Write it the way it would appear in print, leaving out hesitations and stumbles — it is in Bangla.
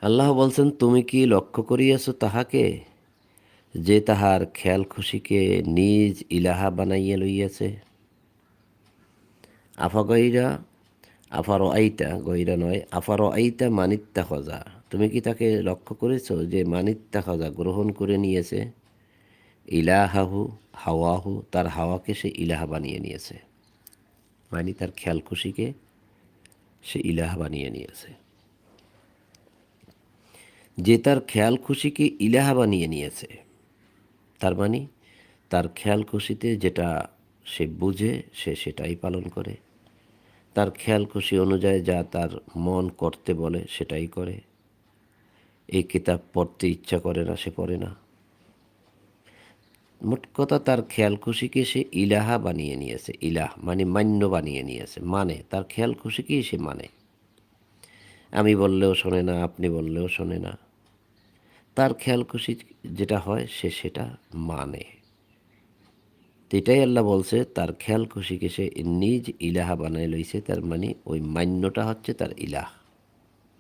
আল্লাহ বলছেন, তুমি কি লক্ষ্য করিয়াছ তাহাকে, যে তাহার খেয়াল খুশিকে নিজ ইলাহা বানাইয়া লইয়াছে। আফা গৈরা, আফার আইতা, গৈরা নয়, আফার আইতা মানিত্তা খজা, তুমি কি তাকে লক্ষ্য করেছ যে মানিত্তা খজা গ্রহণ করে নিয়েছে, ইলাহাহু হাওয়াহু, তার হাওয়াকে সে ইলাহা বানিয়ে নিয়েছে, মানে তার খেয়াল খুশিকে সে ইলাহা বানিয়ে নিয়েছে। যে তার খেয়াল খুশিকে ইলাহা বানিয়ে নিয়েছে, তার মানে তার খেয়াল খুশিতে যেটা সে বুঝে সে সেটাই পালন করে, তার খেয়াল খুশি অনুযায়ী যা তার মন করতে বলে সেটাই করে। এই কিতাব পড়তে ইচ্ছা করে না, সে পড়ে না। মোট কথা, তার খেয়াল খুশিকে সে ইলাহা বানিয়ে নিয়েছে। ইলাহ মানে মান্য বানিয়ে নিয়েছে, মানে তার খেয়াল খুশিকেই সে মানে। আমি বললেও শোনে না, আপনি বললেও শোনে না, তার খেয়াল খুশি যেটা হয় সে সেটা মানে। এটাই আল্লাহ বলছে, তার খেয়াল খুশিকে সে নিজ ইলাহা বানায় লইছে, তার মানে ওই মান্যটা হচ্ছে তার ইলাহ।